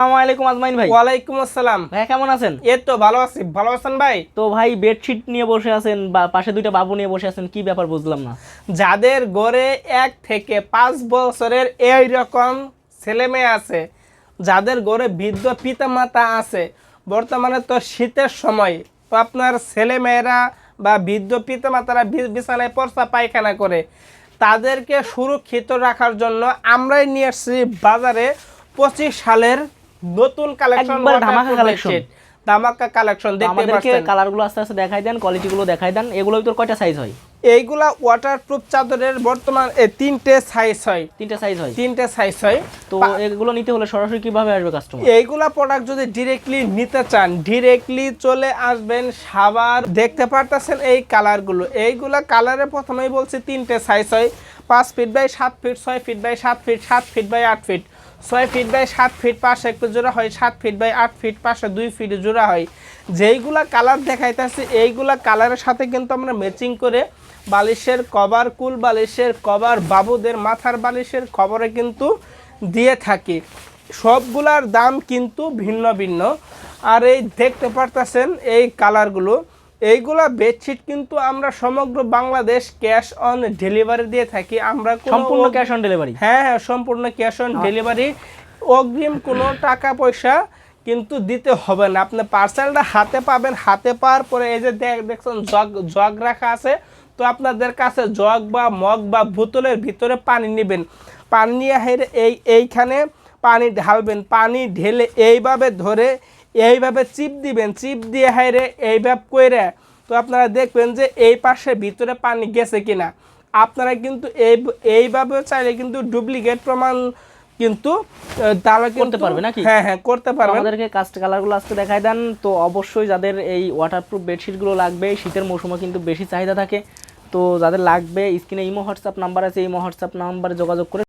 আসসালামু আলাইকুম আজমাইন ভাই। ওয়ালাইকুম আসসালাম। ভাই কেমন আছেন? এই তো ভালো আছি, ভালো আছেন ভাই? তো ভাই বেডশিট নিয়ে বসে আছেন বা পাশে দুইটা বাবু নিয়ে বসে আছেন, কি ব্যাপার বুঝলাম না। যাদের ঘরে 1 থেকে 5 বছরের এইরকম ছেলে মেয়ে আছে, যাদের ঘরে বৃদ্ধ পিতা মাতা আছে, বর্তমানে তো শীতের সময়, তো আপনার ছেলে মেয়েরা বা বৃদ্ধ পিতা মাতারা বিছানায় পরসা পায়খানা করে, তাদেরকে সুরক্ষিত রাখার জন্য আমরাই নিয়ে আসছি বাজারে 25 সালের নতুন কালেকশন, একবার ধামাকা কালেকশন। ধামাকা কালেকশন দেখতে আমাদেরকে পাচ্ছেন। কালারগুলো আস্তে আস্তে দেখাই দেন, কোয়ালিটিগুলো দেখাই দেন। এগুলোর ভিতর কয়টা সাইজ হয়? এইগুলা ওয়াটারপ্রুফ চাদরের বর্তমান 3টে সাইজ হয়। 3টা সাইজ হয়। 3টে সাইজ হয়। তো এগুলো নিতে হলে সরাসরি কিভাবে আসবে কাস্টমার? এইগুলা প্রোডাক্ট যদি ডিরেক্টলি নিতে চান, ডিরেক্টলি চলে আসবেন সাভার। দেখতে পারতেছেন এই কালারগুলো, এইগুলা কালারে প্রথমেই বলছি 3টে সাইজ হয়। 5 feet by 7 feet, 6 feet by 7 feet, 7 feet by 8 feet, 6 feet by 7 feet পাশে একটু জোড়া হয়, 7 ফিট বাই 8 ফিট পাশে 2 ফিট জোড়া হয়। যেইগুলা কালার দেখাইতেছি এইগুলা কালারের সাথে কিন্তু আমরা ম্যাচিং করে বালিশের কভার, কুল বালিশের কভার, বাবুদের মাথার বালিশের কভারে কিন্তু দিয়ে থাকি। সবগুলার দাম কিন্তু ভিন্ন ভিন্ন। আর এই দেখতে পারতেছেন এই কালারগুলো, এইগুলা বেডশিট কিন্তু আমরা সমগ্র বাংলাদেশ ক্যাশ অন ডেলিভারি দিয়ে থাকি। আমরা সম্পূর্ণ ক্যাশ অন ডেলিভারি? হ্যাঁ হ্যাঁ, সম্পূর্ণ ক্যাশ অন ডেলিভারি। অগ্রিম কোনো টাকা পয়সা কিন্তু দিতে হবে না। আপনি পার্সেলটা হাতে পাবেন, হাতে পাওয়ার পরে এই যে দেখছেন জগ রাখা আছে, তো আপনাদের কাছে জগ বা মগ বা বোতলের ভিতরে পানি নেবেন, পানি নিয়ে এইখানে পানি ঢালবেন, পানি ঢেলে এইভাবে ধরে এইভাবে চিপ দিবেন, চিপ দিয়ে হাইরে এইভাবে কইরে, তো আপনারা দেখবেন যে এই পাশে ভিতরে পানি গেছে কিনা। আপনারা কিন্তু এইভাবে চাইলে কিন্তু ডুপ্লিকেট প্রমাণ কিন্তু তারা করতে পারবে নাকি? হ্যাঁ হ্যাঁ, করতে পারবে। আমাদেরকে কাস্ট কালারগুলো আজকে দেখাই দেন। তো অবশ্যই যাদের এই ওয়াটারপ্রুফ বেডশিটগুলো লাগবে, শীতের মৌসুমে কিন্তু বেশি চাহিদা থাকে, তো যাদের লাগবে স্ক্রিনে ইমো হোয়াটসঅ্যাপ নাম্বার আছে, ইমো হোয়াটসঅ্যাপ নাম্বারে যোগাযোগ করে